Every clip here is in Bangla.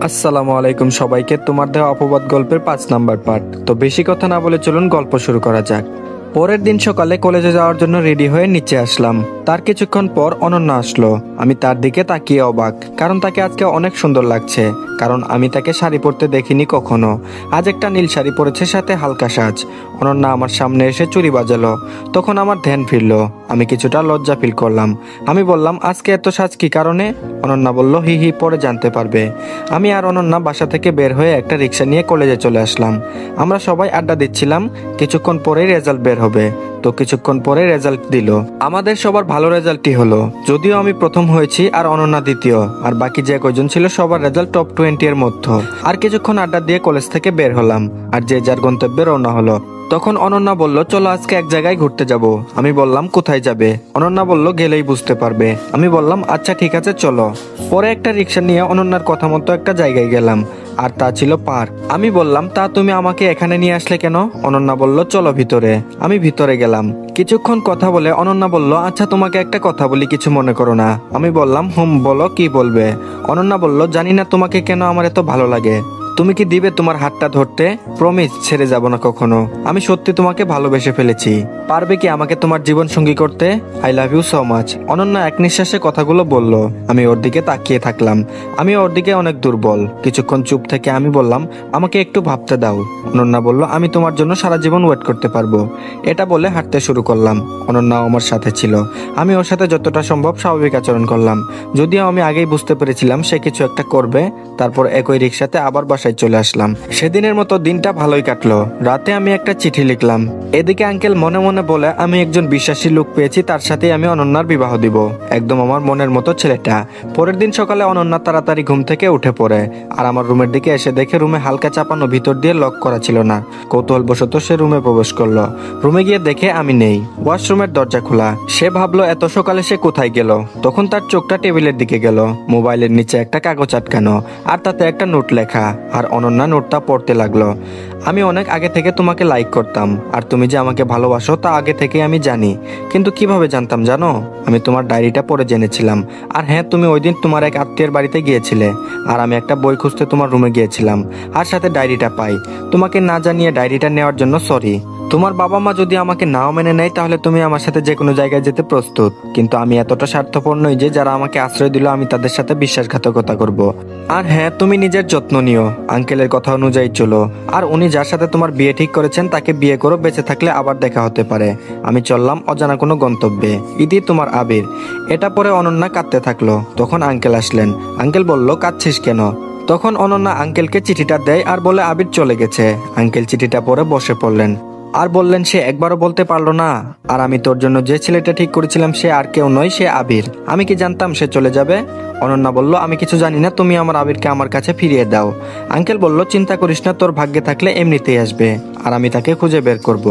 আসসালামু আলাইকুম সবাইকে। তোমার দেওয়া অপবাদ গল্পের 5 নাম্বার পার্ট। তো বেশি কথা না বলে চলুন গল্প শুরু করা যাক। পরের দিন সকালে কলেজে যাওয়ার জন্য রেডি হয়ে নিচে আসলাম। তার কিছুক্ষণ পর অনন্যা আসলো। আমি তার দিকে তাকিয়ে অবাক, কারণ তাকে আজকে অনেক সুন্দর লাগছে। কারণ আমি তাকে শাড়ি পরতে দেখিনি কখনো। আজ একটা নীল শাড়ি পরেছে, সাথে হালকা সাজ। অনন্যা আমার সামনে এসে চুড়ি বাজালো। তখন আমার ধ্যান ফিরলো। আমি কিছুটা লজ্জা ফিল করলাম। আমি বললাম, আজকে এত সাজ কি কারণে? অনন্যা বলল, হি হি, পরে জানতে পারবে। আমি আর অনন্যা বাসা থেকে বের হয়ে একটা রিক্সা নিয়ে কলেজে চলে আসলাম। আমরা সবাই আড্ডা দিচ্ছিলাম। কিছুক্ষণ পরেই রেজাল্ট বের হবে। তো কিছুক্ষণ পরে রেজাল্ট দিল। আমাদের সবার ভালো রেজাল্টই হলো। যদিও আমি প্রথম হয়েছি আর অনন্যা দ্বিতীয়, আর বাকি যে কয়জন ছিল সবার রেজাল্ট টপ 20 এর মধ্যে। আর কিছুক্ষণ আড্ডা দিয়ে কলেজ থেকে বের হলাম, আর যে যার গন্তব্যে রওনা হলো। তখন অনন্যা বলল, চলো আজকে এক জায়গায় ঘুরতে যাব। আমি বললাম, কোথায় যাবে? অনন্যা বলল, গেলেই বুঝতে পারবে। আমি বললাম, আচ্ছা ঠিক আছে চলো। পরে একটা রিক্সা নিয়ে অনন্যার কথা মতো একটা জায়গায় গেলাম, আর তা ছিল পার্ক। আমি বললাম, তা তুমি আমাকে এখানে নিয়ে আসলে কেন? অনন্যা বলল, চলো ভিতরে। আমি ভিতরে গেলাম। কিছুক্ষণ কথা বলে অনন্যা বলল, আচ্ছা তোমাকে একটা কথা বলি, কিছু মনে করো না। আমি বললাম, হুম বলো, কি বলবে? অনন্যা বলল, জানি না তোমাকে কেন আমার এত ভালো লাগে। তুমি কি দিবে তোমার হাতটা ধরতে? প্রমিস, ছেড়ে যাব না কখনো। আমি সত্যি তোমাকে ভালোবেসে ফেলেছি। পারবে কি আমাকে তোমার জীবন সঙ্গী করতে? I love you so much. Ananya এক নিঃশ্বাসে কথাগুলো বলল। আমি ওর দিকে তাকিয়ে থাকলাম। আমি ওর দিকে অনেক দুর্বল। কিছুক্ষণ চুপ থেকে আমি বললাম, আমাকে একটু ভাবতে দাও। অনন্যা বলল, আমি তোমার জন্য সারা জীবন ওয়েট করতে পারবো। এটা বলে হাঁটতে শুরু করলাম। অনন্যা আমার সাথে ছিল। আমি ওর সাথে যতটা সম্ভব স্বাভাবিক আচরণ করলাম, যদিও আমি আগেই বুঝতে পেরেছিলাম সে কিছু একটা করবে। তারপর একই রিক্সাতে আবার বাসায় চলে আসলাম। সেদিনের মতো দিনটা ভালোই কাটলো। রাতে আমি একটা চিঠি লিখলাম। এদিকে আঙ্কেল মনে মনে বলে, আমি একজন বিশ্বাসী লোক পেয়েছি, তার সাথেই আমি অনন্যার বিবাহ দিব। একদম আমার মনের মতো ছেলেটা। পরের দিন সকালে অনন্যা তাড়াতাড়ি ঘুম থেকে উঠে পড়ে, আর আমার রুমের দিকে এসে দেখে রুমে হালকা চাপানো, ভিতর দিয়ে লক করা ছিল না। কৌতূহলবশত সে রুমে প্রবেশ করলো। রুমে গিয়ে দেখে আমি নেই। ওয়াশরুমের দরজা খোলা। সে ভাবলো এত সকালে সে কোথায় গেল। তখন তার চোখটা টেবিলের দিকে গেল। মোবাইলের নিচে একটা কাগজ আটকানো, আর তাতে একটা নোট লেখা। আর অনন্যা নোটটা পড়তে লাগলো। আমি অনেক আগে থেকে তোমাকে লাইক করতাম, আর তুমি যে আমাকে ভালোবাসো তা আগে থেকে আমি জানি। কিন্তু কিভাবে জানতাম জানো? আমি তোমার ডায়েরিটা পড়ে জেনেছিলাম। আর হ্যাঁ, তুমি ওই দিন তোমার এক আত্মীয়ের বাড়িতে গিয়েছিলে, আর আমি একটা বই খুঁজতে তোমার রুমে গিয়েছিলাম, আর সাথে ডায়েরিটা পাই। তোমাকে না জানিয়ে ডায়েরিটা নেওয়ার জন্য সরি। তোমার বাবা মা যদি আমাকে নাও মেনে নেয়, তাহলে তুমি আমার সাথে যে কোনো জায়গায় যেতে প্রস্তুত। কিন্তু আমি এতটা স্বার্থপর নই যে যারা আমাকে আশ্রয় দিল আমি তাদের সাথে বিশ্বাসঘাতকতা করব। আর হ্যাঁ, তুমি নিজের যত্ন নিও। আঙ্কেলের কথা অনুযায়ী চলো। আর উনি যার সাথে তোমার বিয়ে ঠিক করেছেন তাকে বিয়ে করো, বেঁচে থাকলে আবার দেখা হতে পারে। আমি চললাম অজানা কোনো গন্তব্যে। ইতি, তোমার আবির। এটা পরে অনন্যা কাঁদতে থাকলো। তখন আঙ্কেল আসলেন। আঙ্কেল বলল, কাঁদছিস কেন? তখন অনন্যা আঙ্কেলকে চিঠিটা দেয় আর বলে, আবির চলে গেছে। আঙ্কেল চিঠিটা পরে বসে পড়লেন আর বললেন, সে একবারও বলতে পারলো না। আর আমি তোর জন্য যে ছেলেটা ঠিক করেছিলাম সে আর কেউ নয়, সে আবির। আমি কি জানতাম সে চলে যাবে? অনন্যা বলল, আমি কিছু জানি না, তুমি আমার আবিরকে আমার কাছে ফিরিয়ে দাও। আঙ্কেল বলল, চিন্তা করিস না, তোর ভাগ্যে থাকলে এমনিতেই আসবে, আর আমি তাকে খুঁজে বের করব।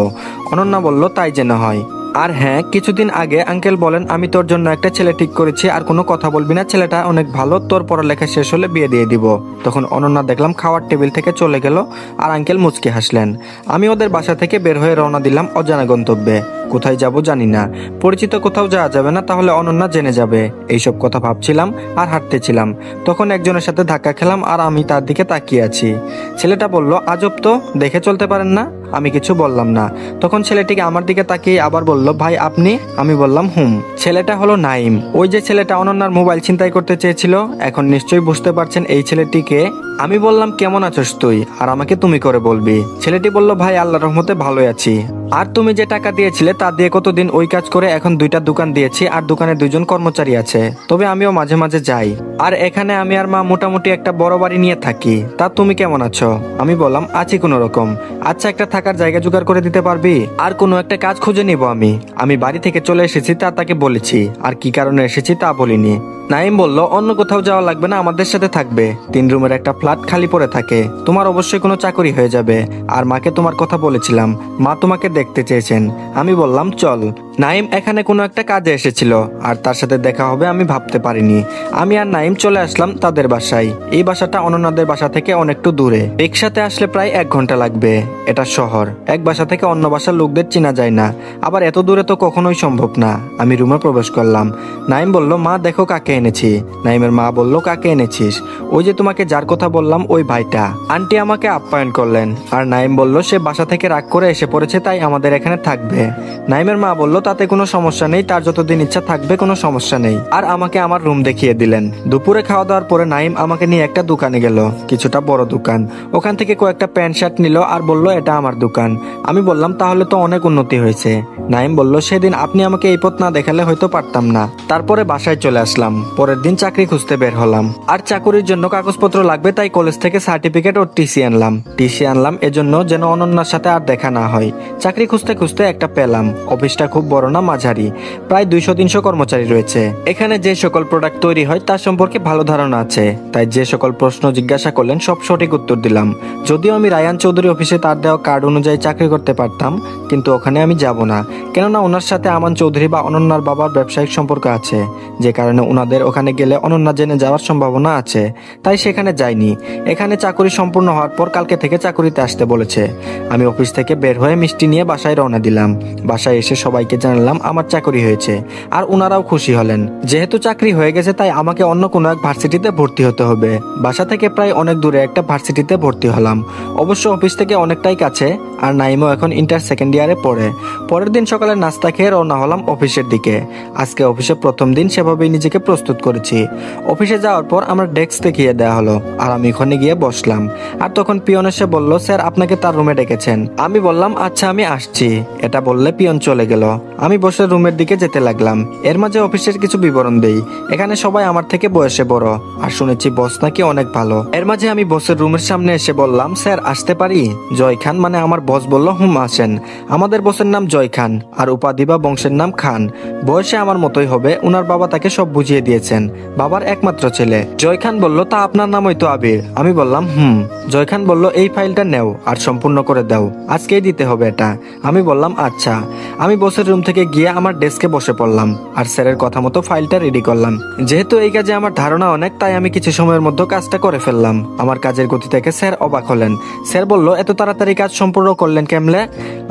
অনন্যা বলল, তাই যেন হয়। আর হ্যাঁ, কিছুদিন আগে আঙ্কেল বলেন, আমি তোর জন্য একটা ছেলে ঠিক করেছি, আর কোনো কথা বলবি না, ছেলেটা অনেক ভালো, তোর পড়ালেখা শেষ হলে বিয়ে দিয়ে দিব। তখন অনন্যা দেখলাম খাওয়ার টেবিল থেকে চলে গেল, আর আঙ্কেল মুচকি হাসলেন। আমি ওদের বাসা থেকে বের হয়ে রওনা দিলাম অজানা গন্তব্যে। কোথায় যাব জানি না, পরিচিত কোথাও যাওয়া যাবে না, তাহলে অনন্যা জেনে যাবে। এইসব কথা ভাবছিলাম আর হাঁটতেছিলাম। তখন একজনের সাথে ধাক্কা খেলাম, আর আমি তার দিকে তাকিয়ে আছি। ছেলেটা বলল, আজব তো, দেখে চলতে পারেন না? আমি কিছু বললাম না। তখন ছেলেটিকে আমার দিকে তাকিয়ে আবার বলল, ভাই আপনি? আমি বললাম, হুম। ছেলেটা হলো নাইম, ওই যে ছেলেটা অনন্যার মোবাইল ছিনতাই করতে চেয়েছিল। এখন নিশ্চয়ই বুঝতে পারছেন এই ছেলেটিকে। আমি বললাম, কেমন আছোস তুই? আর আমাকে তুমি করে বলবি। ছেলেটি বলল, ভাই আল্লাহর রহমতে ভালোই আছি। আর তুমি যে টাকা দিয়েছিলে তা দিয়ে কতদিন ওই কাজ করে এখন 2টা দোকান দিয়েছি, আর দোকানে 2জন কর্মচারী আছে। তবে আমিও মাঝে মাঝে যাই। আর এখানে আমি আর মা মোটামুটি একটা বড় বাড়ি নিয়ে থাকি। তা তুমি কেমন আছো? আমি বললাম, আছি কোনো রকম। আচ্ছা, একটা থাকার জায়গা জোগাড় করে দিতে পারবি? আর কোনো একটা কাজ খুঁজে নিব। আমি বাড়ি থেকে চলে এসেছি তা তাকে বলেছি, আর কি কারণে এসেছি তা বলিনি। নাইম বলল, অন্য কোথাও যাওয়া লাগবে না, আমাদের সাথে থাকবে। 3 রুমের একটা ফ্ল্যাট খালি পড়ে থাকে। তোমার অবশ্যই কোনো চাকরি হয়ে যাবে। আর মাকে তোমার কথা বলেছিলাম, মা তোমাকে দেখতে চেয়েছেন। আমি বললাম, চল। নাইম এখানে কোনো একটা কাজে এসেছিল আর তার সাথে দেখা হবে আমি ভাবতে পারিনি। আমি আর নাইম চলে আসলাম তাদের বাসায়। এই বাসাটা অনন্যাদের বাসা থেকে অনেকটু দূরে, রিক্সাতে আসলে প্রায় 1 ঘন্টা লাগবে। এটা শহর, এক বাসা থেকে অন্য বাসার লোকদের চেনা যায় না, আবার এত দূরে তো কখনোই সম্ভব না। আমি রুমে প্রবেশ করলাম। নাইম বলল, মা দেখো কাকে এনেছি। নাইমের মা বলল, কাকে এনেছিস? ওই যে তোমাকে যার কথা বললাম ওই ভাইটা। আন্টি আমাকে আপ্যায়ন করলেন আর নাইম বলল সে বাসা থেকে রাগ করে এসে পড়েছে, তাই আমাদের এখানে থাকবে। নাইমের মা বলল তাতে কোনো সমস্যা নেই, তার যতদিন ইচ্ছা থাকবে, কোনো সমস্যা নেই। আর আমাকে আমার রুম দেখিয়ে দিলেন। দুপুরে খাওয়া দাওয়ার পরে নাইম আমাকে নিয়ে একটা দোকানে গেল, কিছুটা বড় দোকান। ওখান থেকে কয়েকটা প্যান্ট শার্ট নিল আর বলল এটা আমার দোকান। আমি বললাম তাহলে তো অনেক উন্নতি হয়েছে। নাইম বলল সেদিন আপনি আমাকে এই পথ না দেখালে হয়তো পারতাম না। তারপরে বাসায় চলে আসলাম। পরের দিন চাকরি খুঁজতে বের হলাম। আর চাকরির জন্য কাগজপত্র লাগবে, তাই কলেজ থেকে সার্টিফিকেট ও টিসি আনলাম এজন্য যেন অনন্যার সাথে আর দেখা না হয়। চাকরি খুঁজতে খুঁজতে একটা পেলাম। অফিসটা খুব বড় না, মাঝারি, প্রায় 200-300 কর্মচারী রয়েছে। এখানে যে সকল প্রোডাক্ট তৈরি হয় তার সম্পর্কে ভালো ধারণা আছে, তাই যে সকল প্রশ্ন জিজ্ঞাসা করলেন সব সঠিক উত্তর দিলাম। যদিও আমি রায়ান চৌধুরী অফিসে তার দেওয়া কার্ড অনুযায়ী চাকরি করতে পারতাম, কিন্তু ওখানে আমি যাব না, কেননা ওনার সাথে আমান চৌধুরী বা অনন্যার বাবার ব্যবসায়িক সম্পর্ক আছে, যে কারণে ওনাদের ওখানে গেলে অনন্যা জেনে যাওয়ার সম্ভাবনা আছে, তাই সেখানে যাইনি। এখানে চাকরি সম্পূর্ণ হওয়ার পর কালকে থেকে চাকরিতে আসতে বলেছে। আমি অফিস থেকে বের হয়ে মিষ্টি নিয়ে বাসায় রওনা দিলাম। বাসায় এসে সবাইকে জানালাম আমার চাকরি হয়েছে, আর ওনারাও খুশি হলেন। যেহেতু চাকরি হয়ে গেছে তাই আমাকে অন্য কোনো এক ভার্সিটিতে ভর্তি হতে হবে। বাসা থেকে প্রায় অনেক দূরে একটা ভার্সিটিতে ভর্তি হলাম, অবশ্য অফিস থেকে অনেকটাই কাছে। আর নাইমও এখন ইন্টার সেকেন্ড ইয়ারে পড়ে। পরের দিন সকালে নাস্তা খেয়ে রওনা হলাম অফিসের দিকে। আজকে অফিসে প্রথম দিন, সেভাবেই নিজেকে প্রস্তুত করেছি। অফিসে যাওয়ার পর আমার ডেস্ক দেখিয়ে দেওয়া হলো আর আমি ওখানে গিয়ে বসলাম। আর তখন পিয়ন এসে বলল, স্যার আপনাকে তার রুমে ডেকেছেন। আমি বললাম আচ্ছা আমি আসছি। এটা বললে পিয়ন চলে গেল। আমি বসে রুমের দিকে যেতে লাগলাম। এর মাঝে অফিসের কিছু বিবরণ দেই। এখানে সবাই আমার থেকে বয়সে বড়, আর শুনেছি বস নাকি অনেক ভালো। এর মাঝে আমি বসের রুমের সামনে এসে বললাম, স্যার আসতে পারি? জয় খান মানে আমার বস বলল, হুম আসেন। আমাদের বসের নাম জয় খান আর উপাধি বা বংশের নাম খান। বয়সে আমার মতোই হবে। উনার বাবা তাকে সব বুঝিয়ে দিয়েছেন, বাবার একমাত্র ছেলে। জয় খান বলল, তা আপনার নামই তো আবির। আমি বললাম হুম। জয় খান বলল, এই ফাইলটা নেও আর সম্পূর্ণ করে দাও, আজকেই দিতে হবে এটা। আমি বললাম আচ্ছা। আমি বসের রুম থেকে গিয়ে আমার ডেস্কে বসে পড়লাম আর স্যারের কথা মতো ফাইলটা রেডি করলাম। যেহেতু এই কাজে আমার ধারণা অনেক, তাই আমি কিছু সময়ের মধ্যে কাজটা করে ফেললাম। আমার কাজের গতি থেকে স্যার অবাক হলেন। স্যার বলল, এত তাড়াতাড়ি কাজ সম্পূর্ণ করলেন কেমনে?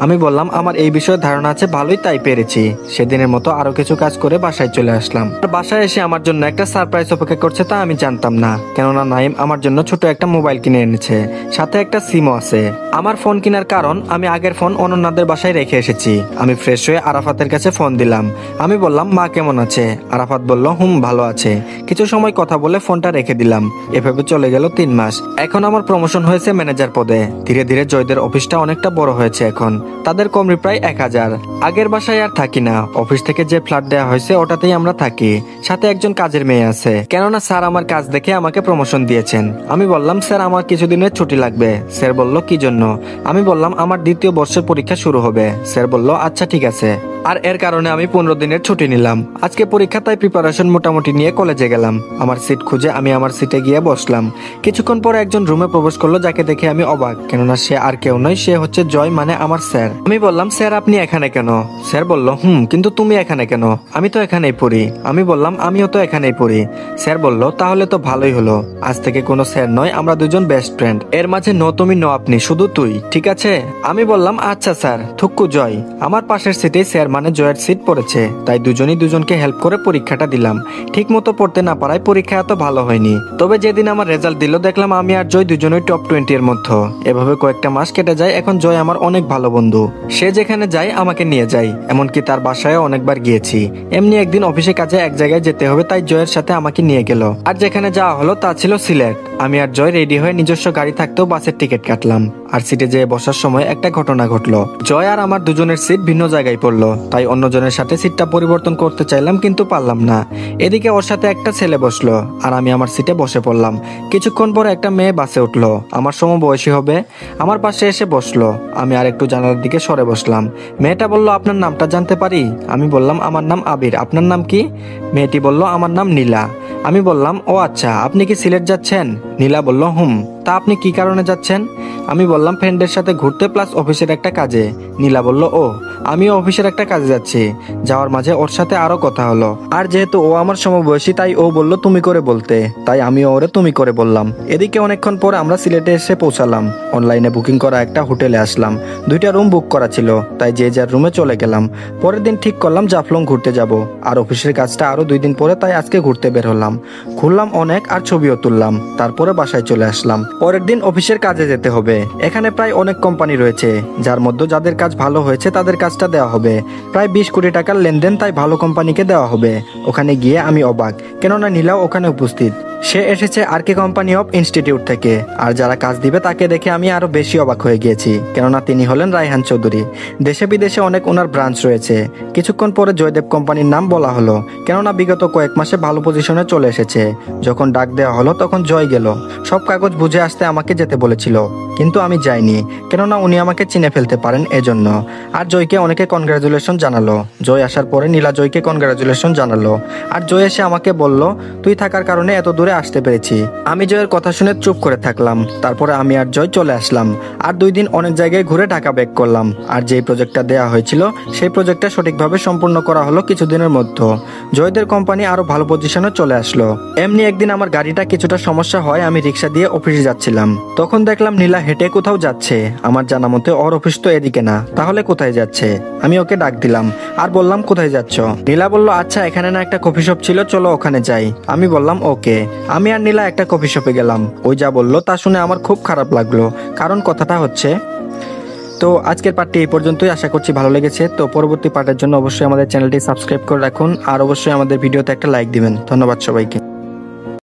আমি বললাম আমার এই বিষয়ে ধারণা আছে ভালোই, তাই পেরেছি। সেদিনের মতো আরো কিছু কাজ করে বাসায় চলে আসলাম। বাসায় এসে আমার জন্য একটা সারপ্রাইজ অপেক্ষা করছে তা আমি জানতাম না, কেননা নাইম আমার জন্য ছোট একটা মোবাইল কিনে এনেছে, সাথে একটা সিমও আছে। আমার ফোন কেনার কারণ, আমি আগের ফোন অনন্যাদের বাসায় রেখে এসেছি। আমি ফ্রেশ হয়ে আরাফাতের কাছে ফোন দিলাম। আমি বললাম মা কেমন আছে? আরাফাত বলল হুম ভালো আছে। কিছু সময় কথা বলে ফোনটা রেখে দিলাম। এভাবে চলে গেল 3 মাস। এখন আমার প্রমোশন হয়েছে ম্যানেজার পদে। ধীরে ধীরে জয়দের অফিসটা অনেকটা বড় হয়েছে। এখন তাদের কর্মী প্রায় 1000। আগের বাসায় আর থাকি না, অফিস থেকে যে ফ্ল্যাট দেওয়া হয়েছে ওটাতেই আমরা থাকি। সাথে একজন কাজের মেয়ে আছে, কেননা স্যার আমার কাজ দেখে আমাকে প্রমোশন দিয়েছেন। আমি বললাম স্যার আমার কিছুদিনের ছুটি লাগবে। স্যার বলল কি জন্য? আমি বললাম আমার 2য় বর্ষের পরীক্ষা শুরু হবে। স্যার বলল আচ্ছা ঠিক আছে। আর এর কারণে আমি 15 দিনের ছুটি নিলাম। আজকে পরীক্ষা, তাই প্রিপারেশন মোটামুটি নিয়ে কলেজে গেলাম। আমার সিট খুঁজে আমি আমার সিটে গিয়ে বসলাম। কিছুক্ষণ পরে একজন রুমে প্রবেশ করলো, যাকে দেখে আমি অবাক, কেননা সে আর কেউ নয়, সে হচ্ছে জয় মানে আমার স্যার। আমি বললাম স্যার আপনি এখানে কেন? স্যার বলল হুম কিন্তু তুমি এখানে কেন? আমি তো এখানেই পড়ি। আমি বললাম আমিও তো এখানেই পড়ি। স্যার বলল তাহলে তো ভালোই হলো, আজ থেকে কোনো স্যার নয়, আমরা দুজন বেস্ট ফ্রেন্ড। এর মাঝে নো তুমি নো আপনি, শুধু তুই, ঠিক আছে? আমি বললাম আচ্ছা স্যার। থুক্কু জয়। আমার পাশের সিটে স্যার মানে জয়ের সিট পড়েছে, তাই দুজনই দুজনকে হেল্প করে পরীক্ষাটা দিলাম। ঠিক মতো পড়তে না পারায় পরীক্ষা এত ভালো হয়নি। তবে যেদিন আমার রেজাল্ট দিল দেখলাম আমি আর জয় দুজনই টপ 20 এর মধ্যে। এভাবে কয়েকটা মাস কেটে যায়। এখন জয় আমার অনেক ভালো বন্ধু। সে যেখানে যায় আমাকে নিয়ে যায়, এমনকি তার বাসায় অনেকবার গিয়েছি। এমনি একদিন অফিসে কাজে এক জায়গায় যেতে হবে, তাই জয়ের সাথে আমাকে নিয়ে গেল। আর যেখানে যাওয়া হলো তা ছিল সিলেট। আমি আর জয় রেডি হয়ে নিজস্ব গাড়ি থাকতেও বাসের টিকিট কাটলাম। আর সিটে যেয়ে বসার সময় একটা ঘটনা ঘটলো। জয় আর আমার দুজনের সিট ভিন্ন জায়গায় পড়লো, তাই অন্যজনের সাথে সিটটা পরিবর্তন করতে চাইলাম কিন্তু পারলাম না। এদিকে ওর সাথে একটা ছেলে বসলো আর আমি আমার সিটে বসে পড়লাম। কিছুক্ষণ পরে একটা মেয়ে বাসে উঠলো, আমার সমবয়সী হবে। আমার পাশে এসে বসলো। আমি আর একটু জানালার দিকে সরে বসলাম। মেয়েটা বলল আপনার নামটা জানতে পারি? আমি বললাম আমার নাম আবির। আপনার নাম কি? মেয়েটি বলল আমার নাম নীলা। আমি বললাম ও আচ্ছা, আপনি কি সিলেট যাচ্ছেন? নীলা বলল হুম। তা আপনি কি কারণে যাচ্ছেন? আমি বললাম ফ্রেন্ডের সাথে ঘুরতে প্লাস অফিসের একটা কাজে। নীলা বলল ও আমিও অফিসের একটা কাজে যাচ্ছি। যাওয়ার মাঝে ওর সাথে আরো কথা হলো, আর যেহেতু ও আমার সমবয়সী তাই ও বলল তুমি করে বলতে, তাই আমিও ওরে তুমি করে বললাম। এদিকে অনেকক্ষণ পর আমরা সিলেটে এসে পৌঁছালাম। অনলাইনে বুকিং করা একটা হোটেলে আসলাম। 2টা রুম বুক করা ছিল, তাই যে যার রুমে চলে গেলাম। পরের দিন ঠিক করলাম জাফলং ঘুরতে যাব। আর অফিসের কাজটা আরো 2 দিন পরে, তাই আজকে ঘুরতে বের হলাম। ঘুরলাম অনেক আর ছবিও তুললাম, তারপরে বাসায় চলে আসলাম। পরের দিন অফিসের কাজে যেতে হবে। এখানে প্রায় অনেক কোম্পানি রয়েছে, যার মধ্যে যাদের কাজ ভালো হয়েছে তাদের কাজটা দেওয়া হবে। প্রায় 20 কোটি টাকার লেনদেন, তাই ভালো কোম্পানিকে দেওয়া হবে। ওখানে গিয়ে আমি অবাক, কেননা নীলাও ওখানে উপস্থিত। সে এসেছে আরকে কোম্পানি অফ ইনস্টিটিউট থেকে। আর যারা কাজ দিবে তাকে দেখে আমি আরো বেশি অবাক হয়ে গিয়েছি, কেননা তিনি হলেন রায়হান চৌধুরী। দেশে বিদেশে অনেক ওনার ব্রাঞ্চ রয়েছে। কিছুক্ষণ পরে জয়দেব কোম্পানির নাম বলা হলো, কেননা বিগত কয়েক মাসে ভালো পজিশনে চলে এসেছে। যখন ডাক দেওয়া হলো তখন জয় গেল। সব কাগজ বুঝে আসতে আমাকে যেতে বলেছিল, কিন্তু আমি যাইনি, কেননা উনি আমাকে চিনে ফেলতে পারেন এজন্য। আর জয়কে অনেকে কনগ্রাচুলেশন জানালো। জয় আসার পরে নীলা জয়কে কনগ্রাচুলেশন জানালো। আর জয় এসে আমাকে বলল, তুই থাকার কারণে এত দূরে আসতে পেরেছি। আমি জয়ের কথা শুনে চুপ করে থাকলাম। তারপরে আমি আর জয় চলে আসলাম। আর 2 দিন অনেক জায়গায় ঘুরে ঢাকা ব্যাক করলাম। আর যেই প্রজেক্টটা দেওয়া হয়েছিল সেই প্রজেক্টটা সঠিকভাবে সম্পূর্ণ করা হলো কিছুদিনের মধ্যে। জয়দের কোম্পানি আরো ভালো পজিশনে চলে আসলো। এমনি একদিন আমার গাড়িটা কিছুটা সমস্যা হয়, আমি রিক্সা দিয়ে অফিসে যাচ্ছিলাম। তখন দেখলাম নীলা হেঁটে কোথাও যাচ্ছে। আমার জানা মতে ওর অফিস তো এদিকে না, তাহলে কোথায় যাচ্ছে? আমি ওকে ডাক দিলাম আর বললাম, কোথায় যাচ্ছ? নীলা বলল, আচ্ছা এখানে না একটা কফি শপ ছিল, চলো ওখানে যাই। আমি বললাম ওকে। আমি আর নীলা একটা কফি শপে গেলাম। ওই যা বললো তা শুনে আমার খুব খারাপ লাগলো, কারণ কথাটা হচ্ছে। তো আজকের পার্টটি এই পর্যন্তই। আশা করছি ভালো লেগেছে। তো পরবর্তী পার্টের জন্য অবশ্যই আমাদের চ্যানেলটি সাবস্ক্রাইব করে রাখুন, আর অবশ্যই আমাদের ভিডিওতে একটা লাইক দিবেন। ধন্যবাদ সবাইকে।